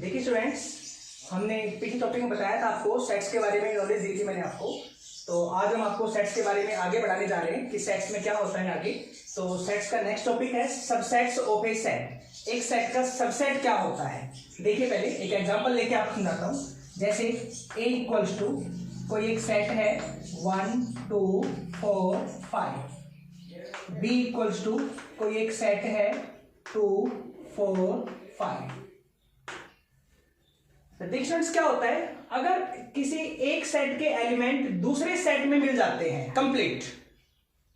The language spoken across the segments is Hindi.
देखिए स्टूडेंट्स, हमने पिछले टॉपिक में बताया था आपको सेट्स के बारे में नॉलेज दी थी मैंने आपको। तो आज हम आपको सेट्स के बारे में आगे बढ़ाने जा रहे हैं कि सेट्स में क्या होता है आगे। तो सेट्स का नेक्स्ट टॉपिक है सबसेट्स ऑफ ए सेट। एक सेट का सबसेट क्या होता है, देखिए पहले एक एग्जांपल लेके आपको समझाता हूँ। जैसे A इक्वल्स टू कोई एक सेट है 1 2 4 5। B इक्वल्स टू कोई एक सेट है 2 4 5। स्टूडेंट्स क्या होता है, अगर किसी एक सेट के एलिमेंट दूसरे सेट में मिल जाते हैं कंप्लीट,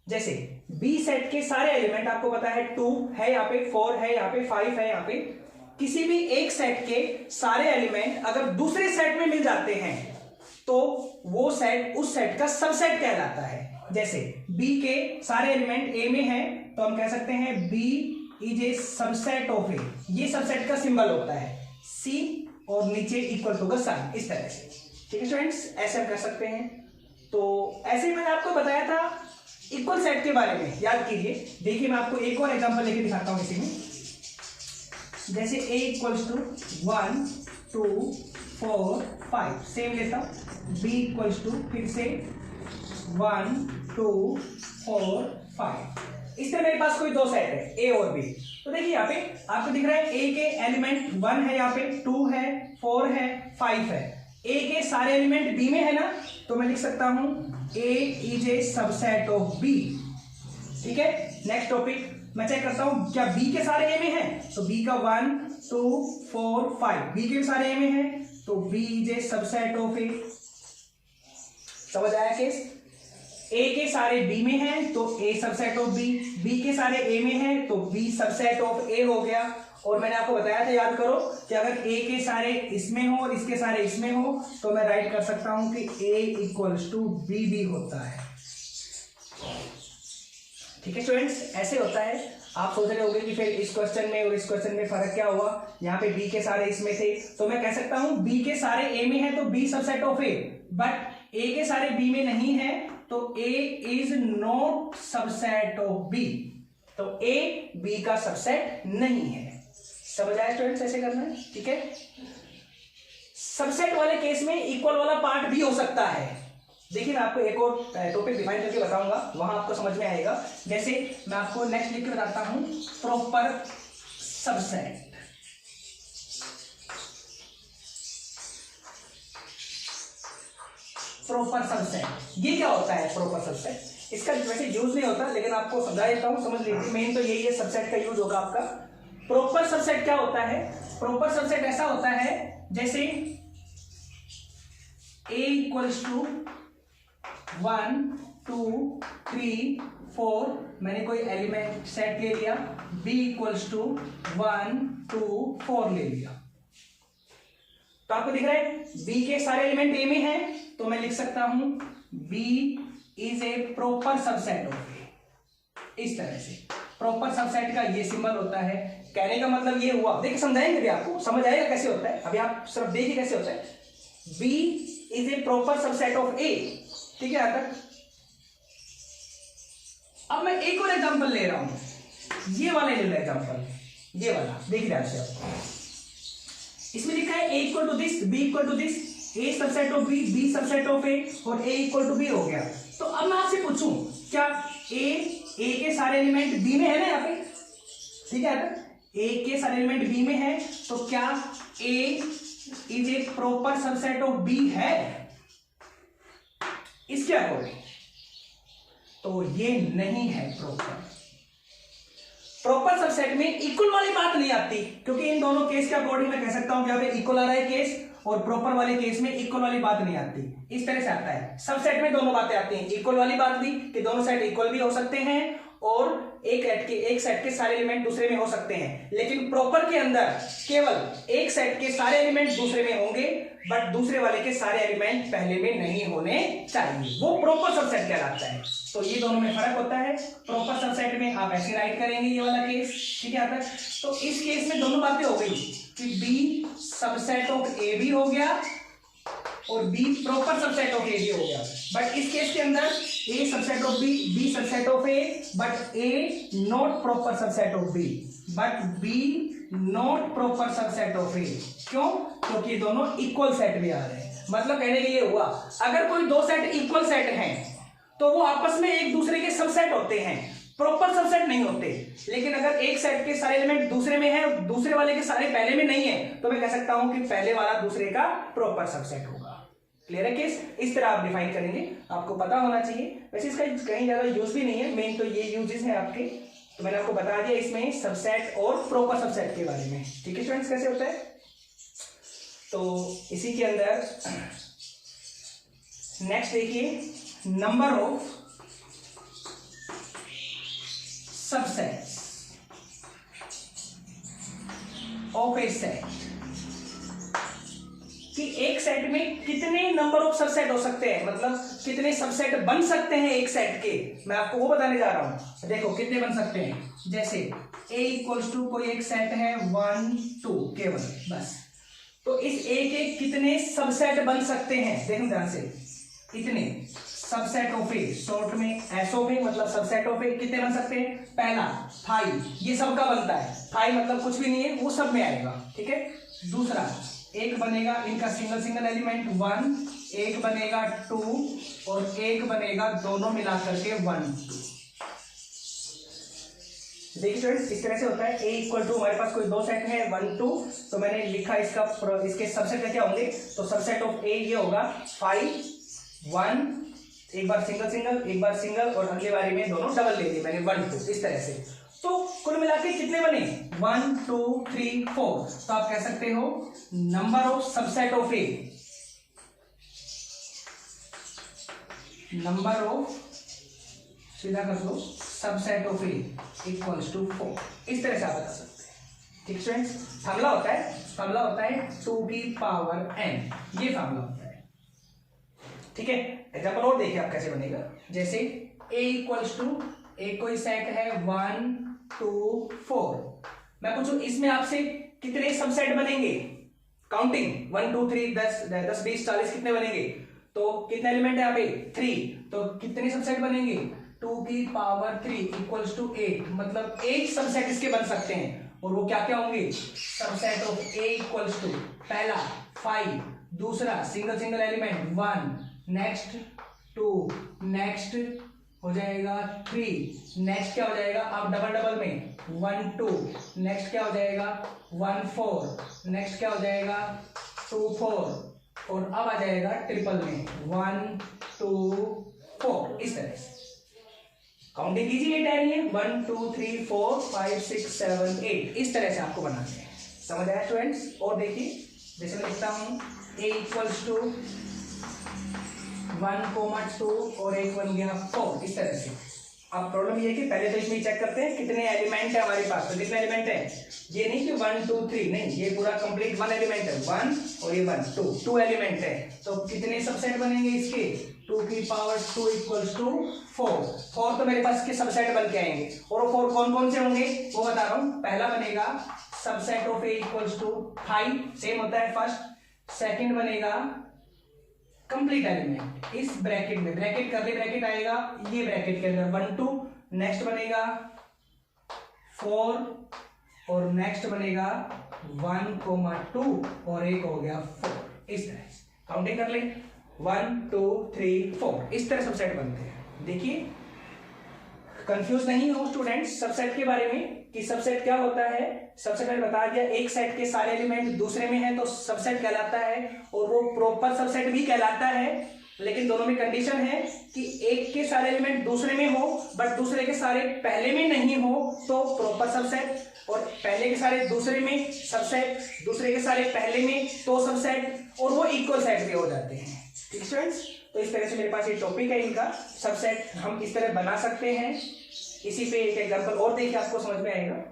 जैसे बी सेट के सारे एलिमेंट आपको पता है 2 है यहाँ पे, 4 है यहाँ पे, 5 है यहाँ पे, किसी भी एक सेट के सारे एलिमेंट अगर दूसरे सेट में मिल जाते हैं तो वो सेट उस सेट का सबसेट कहलाता है। जैसे बी के सारे एलिमेंट ए में हैं तो हम कह सकते हैं B is a subset of A. ये सबसेट का सिंबल होता है सी और नीचे इक्वल टू का साइन, इस तरह से। ठीक है स्टूडेंट्स, ऐसे हम कर सकते हैं। तो ऐसे ही मैंने आपको बताया था इक्वल सेट के बारे में, याद कीजिए। देखिए मैं आपको एक और एग्जांपल लेके दिखाता हूं इसी में। जैसे a इक्वल्स टू 1 2 4 5, सेम लेता हूं। b इक्वल्स टू फिर से 1 2 4 5। इस तरह मेरे पास कोई दो सेट है a और b। तो देखिए यहाँ पे आपको दिख रहा है a के एलिमेंट 1 है, यहाँ पे 2 है, 4 है, 5 है। a के सारे एलिमेंट b में है ना, तो मैं लिख सकता हूं a is a subset of b। ठीक है, नेक्स्ट टॉपिक मैं चेक करता हूं क्या b के सारे a में है, तो b का 1 2 4 5, b के सारे a में है तो b is a subset of a। समझ आया केस? a के सारे b में हैं तो a subset of b, b के सारे a में हैं तो b सबसेट ऑफ a हो गया। और मैंने आपको बताया था, याद करो, कि अगर a के सारे इसमें हो और इसके सारे इसमें हो तो मैं राइट कर सकता हूं कि a इक्वल्स टू b भी होता है। ठीक है स्टूडेंट्स, ऐसे होता है। आप सोच रहे होंगे कि फिर इस क्वेश्चन में और इस क्वेश्चन में फर्क क्या हुआ, यहाँ पे b के सारे इसमें थे तो मैं कह सकता हूं b के सारे a में है तो b subset of a, but a के सारे b में नहीं है तो a is not subset of b, तो a b का सबसेट नहीं है। समझ आया स्टूडेंट्स, ऐसे करना है। ठीक है, सबसेट वाले केस में इक्वल वाला पार्ट भी हो सकता है। देखिए मैं आपको एक और टॉपिक डिफाइन करके बताऊंगा, वहां आपको समझ में आएगा। जैसे मैं आपको नेक्स्ट लिख के बताता हूं प्रॉपर सबसेट। प्रॉपर सबसेट ये क्या होता है? प्रॉपर सबसेट इसका वैसे यूज नहीं होता, लेकिन आपको समझा देता हूं, समझ लीजिए। मेन तो यही है, सबसेट का यूज होगा आपका। प्रॉपर सबसेट क्या होता है? प्रॉपर सबसेट ऐसा होता है जैसे a इक्वल्स टू 1 2 3 4, मैंने कोई एलिमेंट सेट ले लिया। b इक्वल्स टू 1 2 4 ले लिया, तो आपको दिख रहा है b के सारे एलिमेंट a में हैं तो मैं लिख सकता हूं b is a proper subset of a। इस तरह से प्रॉपर सबसेट का ये सिंबल होता है। कहने का मतलब ये हुआ, देखिए समझाएंगे भी आपको, समझ आएगा कैसे होता है। अभी आप सिर्फ देखिए कैसे होता है। b is a proper subset of a। ठीक है, यहाँ तक। अब मैं एक और एग्जांपल ले रहा हूं, ये वाला ले रहा एग्जांपल, ये वाला देखिए ध्यान से। इसमें लिखा है a equal to this, b equal to this, a subset of b, b subset of a और a इक्वल टू b हो गया। तो अब मैं आपसे पूछूं क्या a के सारे एलिमेंट b में है ना यहाँ पे? ठीक है, a के सारे एलिमेंट b में है तो क्या a is a proper subset of b है इसके अकॉर्डिंग? तो ये नहीं है प्रॉपर। प्रॉपर सबसेट में इक्वल वाली बात नहीं आती, क्योंकि इन दोनों केस के अकॉर्डिंग मैं कह सकता हूं कि यहाँ पे इक्वल आ रहा है केस, और प्रॉपर वाले केस में इक्वल वाली बात नहीं आती। इस तरह से आता है। सबसेट में दोनों बातें आती हैं, इक्वल वाली बात भी कि दोनों सेट इक्वल भी हो सकते हैं और एक सेट के सारे एलिमेंट दूसरे में हो सकते हैं। लेकिन प्रॉपर के अंदर केवल एक सेट के सारे एलिमेंट दूसरे में होंगे, बट दूसरे वाले के सारे एलिमेंट पहले में नहीं होने चाहिए, वो प्रॉपर सबसेट कहलाता है। तो ये दोनों में फर्क होता है। प्रॉपर सबसेट में आप ऐसे राइट करेंगे ये वाला केस। ठीक है, यहाँ तक। तो इस केस में दोनों बातें हो गई कि b सबसेट ऑफ a भी हो गया और b proper subset of a भी हो गया। बट इस केस के अंदर a subset of b, b subset of a, but a not proper subset of b। But B not proper subset of A. क्यों? क्योंकि ये दोनों इक्वल सेट में आ रहे हैं। मतलब कहने के लिए हुआ, अगर कोई दो सेट इक्वल सेट हैं तो वो आपस में एक दूसरे के सबसेट होते हैं, प्रॉपर सबसेट नहीं होते। लेकिन अगर एक सेट के सारे एलिमेंट दूसरे में है, दूसरे वाले के सारे पहले में नहीं है, तो मैं कह सकता हूं कि पहले वाला दूसरे का प्रॉपर सबसेट होगा। क्लियर है केस? इस तरह आप डिफाइन करेंगे, आपको पता होना चाहिए। वैसे इसका कहीं ज्यादा यूज भी नहीं है, मेन तो ये यूजेस है आपके, तो मैंने आपको बता दिया इसमें सबसेट और प्रॉपर सबसेट के बारे में। ठीक है स्टूडेंट्स, कैसे होता है? तो इसी के अंदर नेक्स्ट देखिए, number of subsets of A set, कि एक सेट में कितने नंबर ऑफ सबसेट हो सकते हैं, मतलब कितने सबसेट बन सकते हैं एक सेट के, मैं आपको वो बताने जा रहा हूं। देखो कितने बन सकते हैं, जैसे a इक्वल्स टू कोई एक सेट है 1 2 केवल बस, तो इस a के कितने सबसेट बन सकते हैं, देखो ध्यान से, इतने सबसेट ऑफ ए, शॉर्ट में एस ऑफ ए मतलब सबसेट ऑफ ए, कितने बन सकते हैं? पहला 5, ये सबका बनता है, 5 मतलब कुछ भी नहीं है, वो सब में आएगा। ठीक है। दूसरा एक बनेगा इनका सिंगल सिंगल एलिमेंट 1, एक बनेगा 2 और एक बनेगा दोनों मिलाकर के 1 2। देखिए स्टूडेंट्स, इस तरह से होता है। a इक्वल टू, हमारे पास कोई दो सेट है 1 2, तो मैंने लिखा इसके सबसेट क्या होंगे, तो सबसेट ऑफ a ये होगा 5 1, एक बार सिंगल सिंगल, एक बार सिंगल, और अगली बारी में दोनों डबल ले लिए मैंने 1 2, इस तरह से। तो कुल मिला के कितने बने? 1 2 3 4। तो आप कह सकते हो number of subset of A, number of, सीधा कर दो, subset of A equals to 4। इस तरह से आप बता सकते हैं। ठीक स्टूडेंट्स, फार्मूला होता है 2 की पावर n, ये फार्मूला होता है। ठीक है। एग्जाम्पल और देखिए आप कैसे बनेगा, जैसे a इक्वल्स टू, एक कोई सेट है 1 2 4, मैं पूछूं इसमें आपसे कितने सबसेट बनेंगे, काउंटिंग 1 2 3 10 20 40 कितने बनेंगे, तो कितने एलिमेंट है यहाँ पे 3, तो कितने सबसेट बनेंगे 2 की पावर 3 इक्वल्स टू 8, मतलब 8 सबसेट इसके बन सकते हैं। और वो क्या क्या होंगे, subset of a equals to, पहला 5, दूसरा single single element 1, next 2, next हो जाएगा 3, नेक्स्ट क्या हो जाएगा, अब डबल डबल में 1 2, नेक्स्ट क्या हो जाएगा 1 4, नेक्स्ट क्या हो जाएगा 2 4, और अब आ जाएगा ट्रिपल में 1 2 4। इस तरह से काउंटिंग कीजिए, 8 आ रही है 1 2 3 4 5 6 7 8, इस तरह से आपको बनाते हैं। समझ आया स्टूडेंट्स? और देखिए जैसे मैं लिखता हूं a इक्वल्स टू 1,2 और एक बन गया 4, इस तरह से। अब प्रॉब्लम ये है कि पहले तो इसमें चेक करते हैं कितने एलिमेंट है हमारे पास, तो कितने एलिमेंट है, ये नहीं कि 1 2 3 नहीं, ये पूरा कंप्लीट 1 एलिमेंट है, 1 और ये 1 2 एलिमेंट है, तो कितने सबसेट बनेंगे इसके, 2 की पावर 2 इक्वल्स टू 4, तो मेरे पास इसके सबसेट बन के आएंगे। और वो 4 कौन कौन से होंगे वो बता रहा हूं। पहला बनेगा subset of a equals to 5, same होता है फर्स्ट। सेकंड बनेगा कंप्लीट एलिमेंट, इस ब्रैकेट में, ब्रैकेट करली ब्रैकेट आएगा ये ब्रैकेट के अंदर 1 2, नेक्स्ट बनेगा 4 और नेक्स्ट बनेगा 1,2 और एक हो गया 4। इस तरह से काउंटिंग कर ले 1 2 3 4, इस तरह सबसेट बनते हैं। देखिए कंफ्यूज नहीं हो स्टूडेंट्स सबसेट के बारे में कि सबसेट क्या होता है। सबसेट मैंने बता दिया, एक सेट के सारे एलिमेंट दूसरे में है तो सबसेट कहलाता है, और वो प्रॉपर सबसेट भी कहलाता है। लेकिन दोनों में कंडीशन है कि एक के सारे एलिमेंट दूसरे में हो बट दूसरे के सारे पहले में नहीं हो तो प्रॉपर सबसेट, और पहले के सारे दूसरे में सबसेट, दूसरे के सारे पहले में तो सबसेट, और वो इक्वल सेट भी हो जाते हैं। ठीक स्टूडेंट्स, तो इस तरह से मेरे पास ये टॉपिक है इनका, सबसेट हम इस तरह बना सकते हैं। इसी पे एक एग्जांपल और देखिए आपको समझ में आएगा।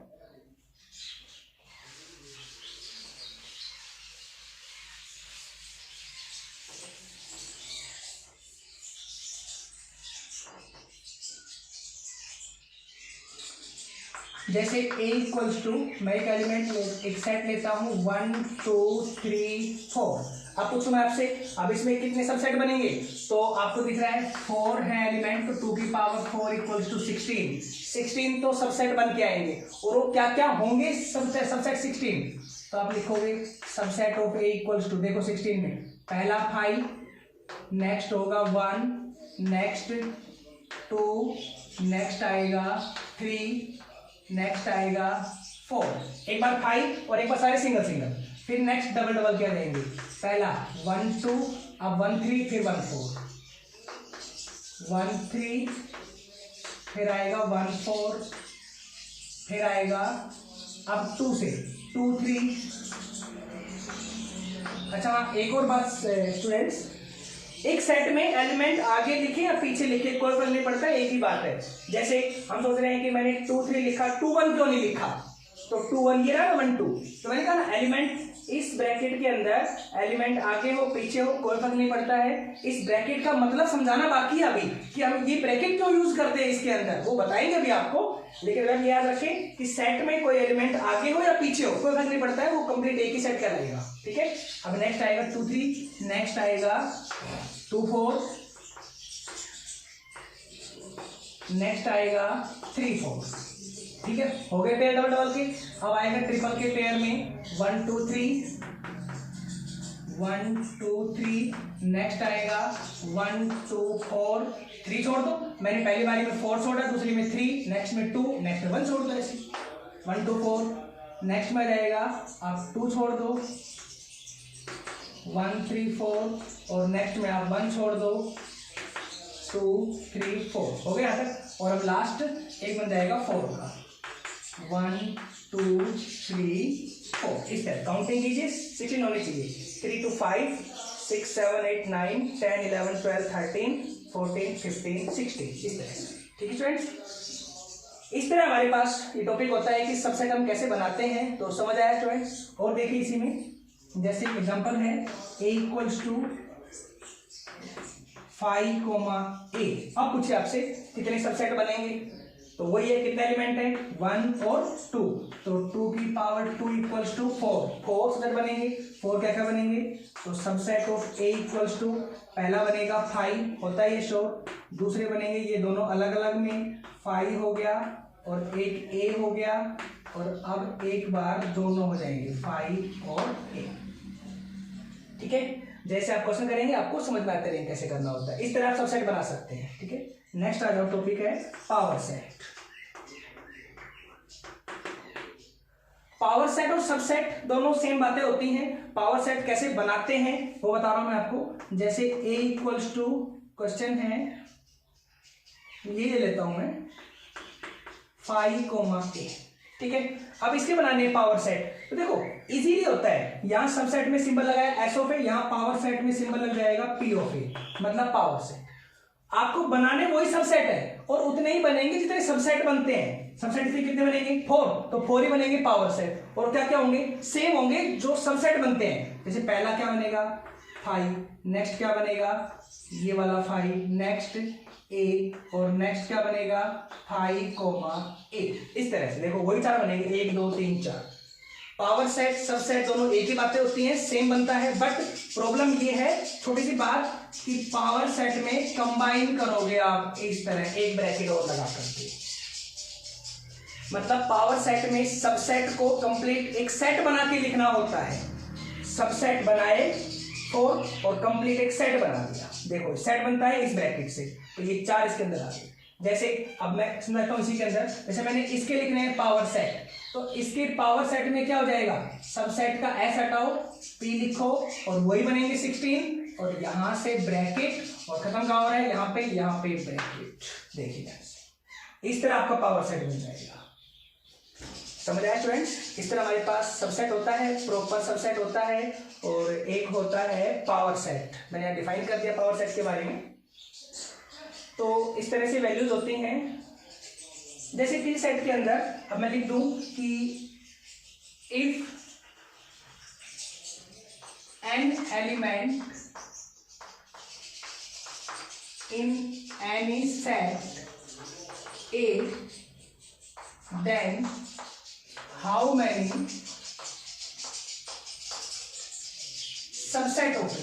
जैसे a इक्वल्स टू, मैं एक एलिमेंट एक सेट लेता हूं 1 2 3 4, अब पूछूं मैं आपसे, अब इसमें कितने सबसेट बनेंगे? तो आपको दिख रहा है 4 है एलिमेंट, तो 2 की पावर 4 इक्वल्स टू 16 तो सबसेट बन के आएंगे। और वो क्या क्या होंगे सबसेट 16? तो आप लिखोगे subset of A equals to, देखो 16 में पहला 5, नेक्स्ट होगा 1, नेक्स्ट 2, नेक्स्ट आएगा 3, नेक्स्ट आएगा 4, एक बार 5 और एक बार सारे सिंगल सिंगल, फिर नेक्स्ट डबल डबल क्या देंगे, पहला 1 2, अब 1 3, फिर 1 4, 1 3, फिर आएगा 1 4, फिर आएगा अब 2 से 2 3। अच्छा एक और बात स्टूडेंट्स, एक सेट में एलिमेंट आगे लिखे या पीछे लिखे कोई फर्क नहीं पड़ता, एक ही बात है। जैसे हम सोच रहे हैं कि मैंने 2 3 लिखा, 2 1 क्यों नहीं लिखा? तो 2 1 ये रहा, 1 2, तो मैंने कहा ना एलिमेंट इस ब्रैकेट के अंदर एलिमेंट आगे हो पीछे हो कोई फर्क नहीं पड़ता है। इस ब्रैकेट का मतलब समझाना बाकी है अभी कि हम ये ब्रैकेट क्यों यूज करते हैं इसके अंदर, वो बताएंगे अभी आपको। लेकिन अगर याद रखें कि सेट में कोई एलिमेंट आगे हो या पीछे हो कोई फर्क नहीं पड़ता है, वो कंप्लीट एक ही सेट कहलाएगा। ठीक है, अब नेक्स्ट आएगा 2 3, नेक्स्ट आएगा 2 4, नेक्स्ट आएगा 3 4। ठीक है, हो गए पेयर डबल डबल के। अब आएगा ट्रिपल के पेयर में 1 2 3, 1 2 3, नेक्स्ट आएगा 1 2 4, 3 छोड़ दो, मैंने पहली बारी में 4 छोड़ा, दूसरी में 3, नेक्स्ट में 2, नेक्स्ट में 1 छोड़ दो, ऐसे 1 2 4, नेक्स्ट में रहेगा आप 2 छोड़ दो, 1 3 4, और नेक्स्ट में आप 1 छोड़ दो, 2 3 4, हो गया यहाँ तक। और अब लास्ट एक बन जाएगा 4 का, 1 2 3 4, इस तरह काउंटिंग कीजिए, 16 होनी चाहिए, 3 to 5 6 7 8 9 10 11 12 13 14 15 16, इस तरह से। ठीक है स्टूडेंट्स, इस तरह हमारे पास ये टॉपिक होता है कि सबसेट हम कैसे बनाते हैं। तो समझ आया स्टूडेंट्स? और देखिए इसी में जैसे एग्जांपल है a इक्वल्स टू 5 a। अब पूछिए आपसे कितने सबसेट बनेंगे, तो वही है कितने एलिमेंट है 1 और 2, तो 2 की पावर 2 इक्वल्स टू 4 सबसेट बनेंगे। 4 क्या क्या बनेंगे, तो subset of a equals to पहला बनेगा 5, होता है ये श्योर, दूसरे बनेंगे ये दोनों अलग अलग में 5 हो गया और एक a हो गया, और अब एक बार दोनों हो जाएंगे 5 और a। ठीक है, जैसे आप क्वेश्चन करेंगे आपको समझ में आते रहेंगे कैसे करना होता है, इस तरह आप सबसेट बना सकते हैं। ठीक है, नेक्स्ट आ जाओ, टॉपिक है पावर सेट। पावर सेट और सबसेट दोनों सेम बातें होती हैं। पावर सेट कैसे बनाते हैं वो बता रहा हूं मैं आपको। जैसे a इक्वल्स टू, क्वेश्चन है ये ले लेता हूं मैं 5 a। ठीक है, अब इसके बनाने हैं पावर सेट, तो देखो इजीली होता है, यहां सबसेट में सिंबल लगाया एस ऑफ ए, यहां पावर सेट में सिंबल लग जाएगा पी ऑफ ए, मतलब पावर सेट। आपको बनाने वही सबसेट है और उतने ही बनेंगे जितने सबसेट बनते हैं। सबसेट इसलिए कितने बनेंगे 4, तो 4 ही बनेंगे पावर सेट। और क्या क्या होंगे, सेम होंगे जो सबसेट बनते हैं। जैसे पहला क्या बनेगा 5, नेक्स्ट क्या बनेगा ये वाला 5, नेक्स्ट a, और नेक्स्ट क्या बनेगा 5 a। इस तरह से देखो वही 4 बनेंगे, 1 2 3 4। पावर सेट सबसेट दोनों एक ही बातें होती हैं, सेम बनता है, बट प्रॉब्लम ये है छोटी सी बात कि पावर सेट में कंबाइन करोगे आप इस तरह एक ब्रैकेट और लगा करके, मतलब पावर सेट में सबसेट को कंप्लीट एक सेट बना के लिखना होता है। सबसेट बनाए 4 और कंप्लीट एक सेट बना दिया, देखो सेट बनता है इस ब्रैकेट से, तो ये 4 इसके अंदर आ गए। जैसे अब मैं समझता हूं इसी के अंदर, जैसे मैंने इसके लिखने हैं पावर सेट, तो इसके पावर सेट में क्या हो जाएगा, सबसेट का एस हटाओ, पी लिखो और वही बनेंगे 16, और यहां से ब्रैकेट और खत्म कहां हो रहा है यहाँ पे ब्रैकेट। देखिए इस तरह आपका पावर सेट बन जाएगा। समझ आया स्टूडेंट्स? इस तरह हमारे पास सबसेट होता है, प्रॉपर सबसेट होता है, और एक होता है पावर सेट। मैंने यहाँ डिफाइन कर दिया पावर सेट के बारे में। तो इस तरह से वैल्यूज होती हैं। जैसे कि सेट के अंदर अब मैं लिख दूं कि if N element in any set A, then how many subset of A,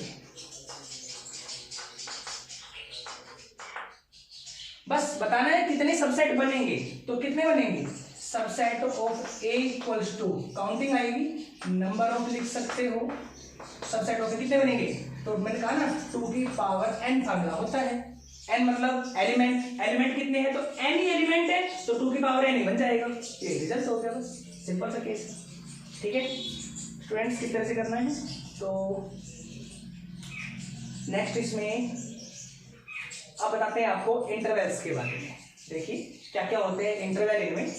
बस बताना है कितने सबसेट बनेंगे, तो कितने बनेंगे, subset of A equals to, counting आएगी, नंबर ऑफ लिख सकते हो, सबसेट ऑफ ए कितने बनेंगे, तो मैंने कहा ना 2 की पावर n फार्मूला होता है, n मतलब एलिमेंट, एलिमेंट कितने हैं, तो n ही एलिमेंट है तो 2 की पावर n ही बन जाएगा, ये रिजल्ट हो गया, बस सिंपल सा केस है। ठीक है स्टूडेंट्स, किस तरह से करना है, तो नेक्स्ट इसमें अब बताते हैं आपको इंटरवल्स के बारे में। देखिए क्या क्या होते हैं इंटरवल, इनमें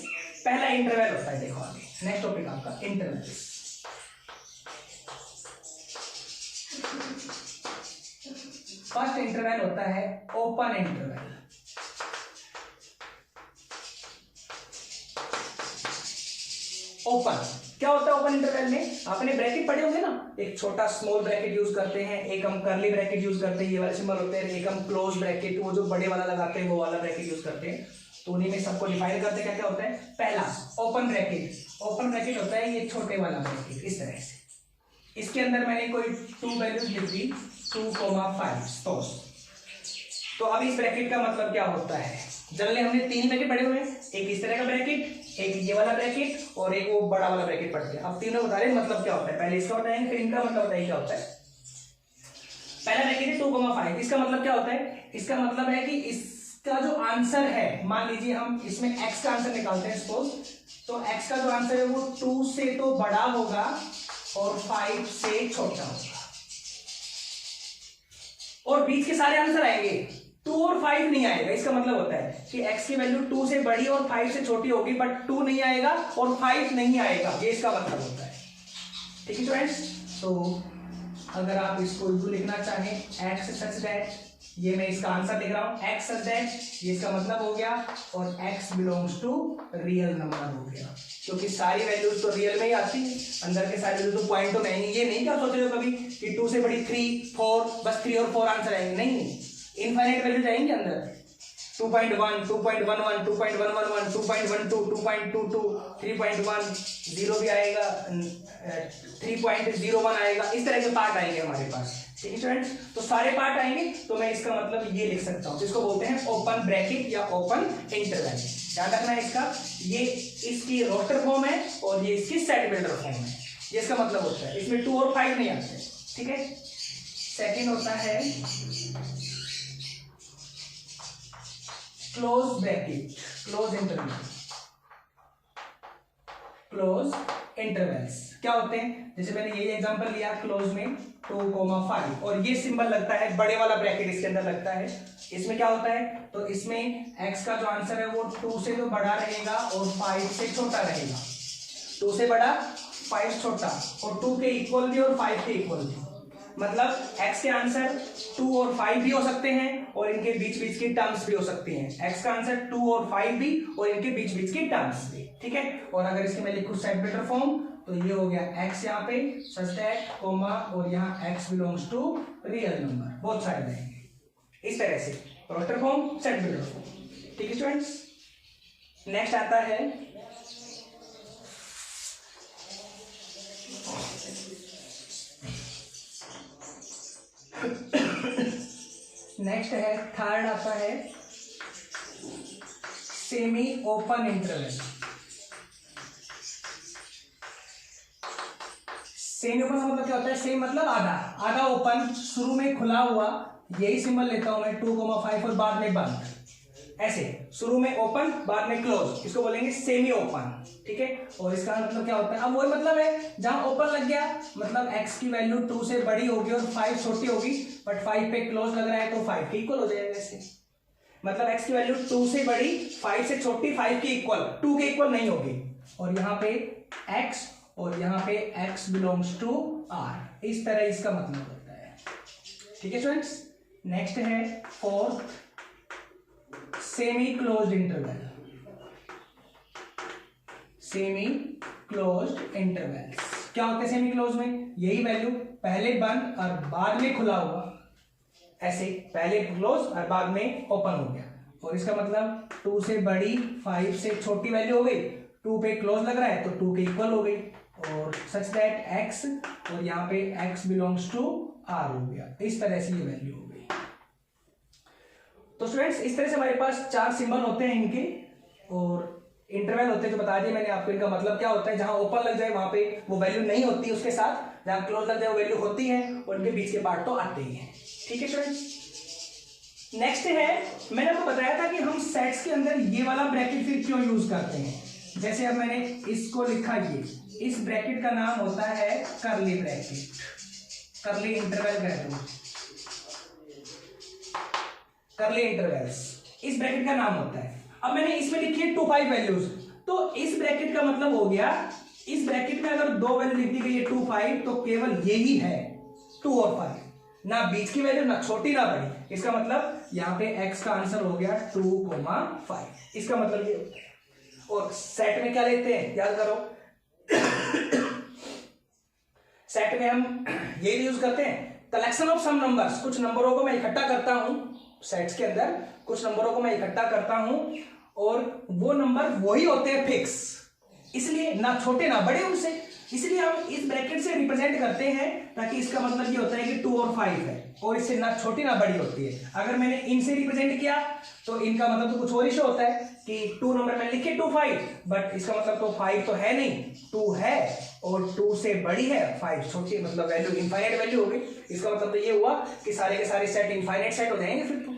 पहला इंटरवल होता है, देखो आगे नेक्स्ट टॉपिक आपका इंटरवल्स। फर्स्ट इंटरवल होता है ओपन इंटरवल। ओपन क्या होता है ओपन इंटरवल में, आपने ब्रैकेट पढ़े होंगे ना, एक छोटा स्मॉल ब्रैकेट यूज करते हैं, एक हम कर्ली ब्रैकेट यूज करते हैं, ये वाले सिंबल होते हैं, एक हम क्लोज ब्रैकेट, वो जो बड़े वाला लगाते हैं वो वाला ब्रैकेट यूज करते हैं। तो उन्हीं में सबको डिफाइन करते हैं क्या क्या होता है। पहला ओपन ब्रैकेट, ओपन ब्रैकेट होता है ये छोटे वाला ब्रैकेट इस तरह से, इसके अंदर मैंने कोई 2 वैल्यूज लिख दी 2,5 सपोज। तो अब इस ब्रैकेट का मतलब क्या होता है, जनरली हमने 3 ब्रैकेट पढ़े हुए हैं, एक इस तरह का ब्रैकेट, एक ये वाला ब्रैकेट और एक वो बड़ा वाला ब्रैकेट पढ़ गया। अब तीनों बता रहे मतलब क्या होता है, पहले इसका बताएंगे फिर इनका मतलब बताइए क्या होता है। पहला ब्रैकेट है 2,5, इसका मतलब क्या होता है, इसका मतलब है कि इसका जो आंसर है, मान लीजिए हम इसमें x का आंसर निकालते हैं सपोज, तो x का जो आंसर है वो 2 से तो बड़ा होगा और 5 से छोटा होगा, और बीच के सारे आंसर आएंगे 2 और 5 नहीं आएगा। इसका मतलब होता है कि x की वैल्यू 2 से बड़ी और 5 से छोटी होगी, बट 2 नहीं आएगा और 5 नहीं आएगा, ये इसका मतलब होता है। ठीक है स्टूडेंट्स, तो अगर आप इसको लिखना चाहें x सच दैट, ये मैं इसका आंसर लिख रहा हूं x सच दैट, ये इसका मतलब हो गया, और x belongs to real number हो गया, क्योंकि सारी वैल्यूज तो रियल में ही आती है, अंदर के सारे वैल्यू तो पॉइंट तो नहीं। ये नहीं क्या सोच रहे हो कभी कि 2 से बड़ी 3, 4, बस 3 और 4 आंसर आएंगे, नहीं, इनफाइनाइट वैल्यू जाएंगे अंदर, 2.1, 2.11, 2.111, 2.12, 2.22, 3.1, 0 भी आएगा, 3.01 आएगा, इस तरह के पार्ट आएंगे हमारे पास। ठीक है स्टूडेंट्स, तो सारे पार्ट आएंगे, तो मैं इसका मतलब ये लिख सकता हूँ, जिसको बोलते हैं ओपन ब्रैकेट या ओपन इंटरवल। ध्यान रखना है इसका, ये इसकी रोस्टर फॉर्म है और ये इसकी सेट बिल्डर फॉर्म है, ये इसका मतलब होता है, इसमें 2 और 5 नहीं आते। ठीक है, सेकेंड होता है close bracket, close interval. Close intervals क्या होते हैं, जैसे मैंने यही एग्जांपल लिया, क्लोज में 2,5 और ये सिंबल लगता है बड़े वाला ब्रैकेट इसके अंदर लगता है, इसमें क्या होता है, तो इसमें x का जो आंसर है वो 2 से तो बड़ा रहेगा और 5 से छोटा रहेगा, 2 से बड़ा 5 छोटा, और 2 के इक्वल भी और 5 के इक्वल भी, मतलब x के आंसर 2 और 5 भी हो सकते हैं और इनके बीच बीच की टर्म्स भी हो सकती हैं। x का आंसर 2 और 5 भी और इनके बीच बीच की टर्म्स भी। ठीक है, और अगर इसके मैं लिखूं सेट बिल्डर फॉर्म, तो ये हो गया x यहाँ पे सच दैट कोमा और यहाँ x belongs to real number, बहुत सारे रहेंगे इस तरह से, roster form, set builder form. ठीक है स्टूडेंट्स, नेक्स्ट आता है नेक्स्ट है थर्ड आता है semi open interval. Semi open का मतलब क्या होता है, सेम मतलब आधा, आधा ओपन, शुरू में खुला हुआ, यही सिंबल लेता हूं मैं 2,5 और बाद में बंद, ऐसे शुरू में ओपन बाद में क्लोज, इसको बोलेंगे सेमी ओपन। ठीक है, और इसका मतलब क्या होता है, अब वही मतलब है, जहां ओपन लग गया मतलब x की वैल्यू 2 से बड़ी होगी और 5 छोटी होगी, बट 5 पे क्लोज लग रहा है तो 5 के इक्वल हो जाएगा ऐसे, मतलब x की वैल्यू 2 से बड़ी 5 से छोटी 5 के इक्वल, 2 के इक्वल नहीं होगी, और यहाँ पे x और यहाँ पे x बिलोंग्स टू r, इस तरह इसका मतलब होता है। ठीक है स्टूडेंट्स, नेक्स्ट है fourth semi closed interval. Semi closed interval क्या होते हैं सेमी क्लोज में, यही वैल्यू पहले बंद और बाद में खुला हुआ, ऐसे पहले क्लोज और बाद में ओपन हो गया, और इसका मतलब 2 से बड़ी 5 से छोटी वैल्यू हो गई, 2 पे क्लोज लग रहा है तो 2 के इक्वल हो गई, और सच दैट x, और यहाँ पे x बिलोंग्स टू r हो गया। इस तरह से ये वैल्यू हो गई। तो स्टूडेंट्स इस तरह से हमारे पास 4 सिंबल होते हैं इनके, और इंटरवल होते हैं जो बता दिए मैंने आपको इनका मतलब क्या होता है। जहां ओपन लग जाए वहां पे वो वैल्यू नहीं होती उसके साथ, जहां क्लोज लग जाए वो वैल्यू होती है, और उनके बीच के पार्ट तो आते ही हैं। ठीक है स्टूडेंट्स, नेक्स्ट है, मैंने आपको बताया था कि हम सेट्स के अंदर ये वाला ब्रैकेट फिर क्यों यूज करते हैं। जैसे अब मैंने इसको लिखा, ये इस ब्रैकेट का नाम होता है कर्ली ब्रैकेट, कर्ली इंटरवल कहते हैं, कर्ली इंटरवल्स इस ब्रैकेट का नाम होता है। अब मैंने इसमें लिखी है 2 5 वैल्यूज, तो इस ब्रैकेट का मतलब हो गया, इस ब्रैकेट में अगर 2 वैल्यू लिख दी गई है 2 5, तो केवल यही है 2 और 5, ना बीच की वैल्यू, ना छोटी ना बड़ी। इसका मतलब यहाँ पे x का आंसर हो गया 2,5। इसका मतलब ये होता है। और सेट में क्या लेते हैं, याद करो सेट में हम ये यूज करते हैं, कलेक्शन ऑफ सम नंबर्स। कुछ नंबरों को मैं इकट्ठा करता हूं सेट्स के अंदर, कुछ नंबरों को मैं इकट्ठा करता हूं, और वो नंबर वही होते हैं फिक्स, इसलिए ना छोटे ना बड़े उनसे, इसलिए हम इस ब्रैकेट से रिप्रेजेंट करते हैं, ताकि इसका मतलब ये होता है कि 2 और 5 है, और इससे ना छोटी ना बड़ी होती है। अगर मैंने इनसे रिप्रेजेंट किया तो इनका मतलब तो कुछ और ही शो होता है कि 2 नंबर में लिखे 2 5, बट इसका मतलब तो 5 तो है नहीं, 2 है, और 2 से बड़ी है 5 छोटी, मतलब वैल्यू इनफाइनाइट वैल्यू हो गई। इसका मतलब तो ये हुआ कि सारे के सारे सेट इनफाइनाइट सेट हो जाएंगे फिर तो,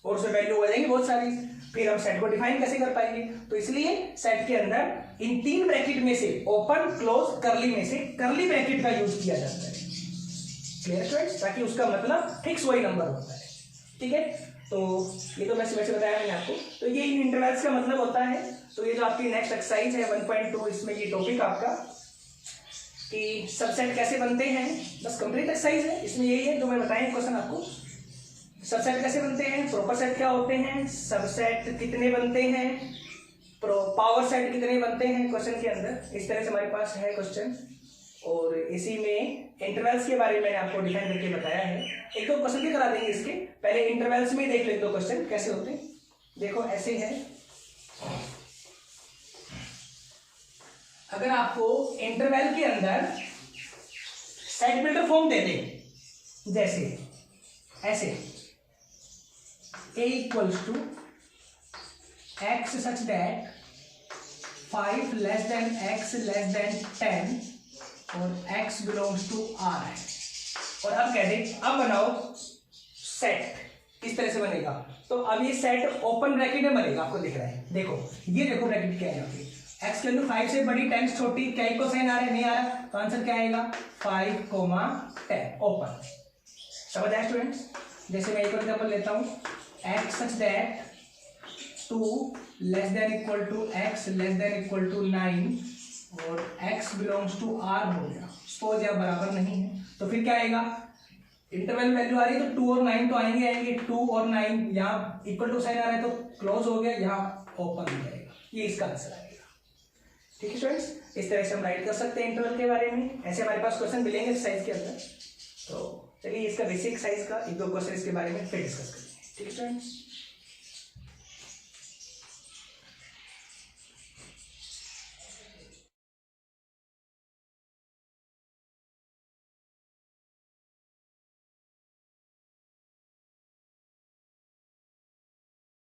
और उसमें वैल्यू हो जाएंगी बहुत सारी। फिर हम सेट को डिफाइन कैसे कर पाएंगे, तो इसलिए सेट के अंदर इन 3 ब्रैकेट में से, ओपन क्लोज कर्ली में से कर्ली ब्रैकेट का यूज किया जाता है। क्लियर स्टूडेंट्स, ताकि उसका मतलब फिक्स वही नंबर होता है। ठीक है, तो ये तो वैसे बताया मैंने आपको। तो ये इन इंटरवल्स का मतलब होता है। तो ये जो आपकी नेक्स्ट एक्सरसाइज है 1.2, इसमें ये टॉपिक आपका कि सबसेट कैसे बनते हैं, बस कंप्लीट एक्सरसाइज है। इसमें यही है जो मैं बताया क्वेश्चन आपको, सबसेट कैसे बनते हैं, प्रॉपर सेट क्या होते हैं, सबसेट कितने बनते हैं, पावर सेट कितने बनते हैं क्वेश्चन के अंदर। इस तरह से हमारे पास है क्वेश्चन, और इसी में इंटरवल्स के बारे में मैंने आपको डिफाइन करके बताया है। एक दो क्वेश्चन भी करा देंगे इसके, पहले इंटरवल्स में देख लेते हो क्वेश्चन कैसे होते हैं। देखो ऐसे है, अगर आपको इंटरवल के अंदर सेट बिल्डर फॉर्म दे दे, जैसे ऐसे a equals to x such that 5 less than x less than 10 और x belongs to r है। और अब कह दे, अब बनाओ सेट, इस तरह से बनेगा। तो अब ये सेट ओपन ब्रैकेट में बनेगा, आपको दिख रहा है, देखो ये देखो ब्रैकेट क्या है यहाँ पे, x की वैल्यू 5 से बड़ी 10 छोटी, क्या इक्वल साइन आ रहा है, नहीं आ रहा, तो आंसर क्या आएगा 5,10 ओपन। समझ आया स्टूडेंट्स। जैसे मैं एक एग्जांपल लेता हूँ, x such that 2 less than equal to x less than equal to 9 और x belongs to r हो गया। सपोज यहाँ बराबर नहीं है, तो फिर क्या आएगा, इंटरवल वैल्यू आ रही है तो 2 और 9 तो आएंगे 2 और 9, यहाँ इक्वल टू साइन आ रहा है तो क्लोज हो गया, यहाँ ओपन हो जाएगा, ये इसका आंसर आएगा। ठीक है स्टूडेंट्स, इस तरह से हम राइट कर सकते हैं इंटरवल के बारे में। ऐसे हमारे पास क्वेश्चन मिलेंगे साइज के अंदर। तो चलिए इसका बेसिक साइज का एक दो क्वेश्चन इसके बारे में फिर डिस्कस करेंगे। ठीक है स्टूडेंट्स।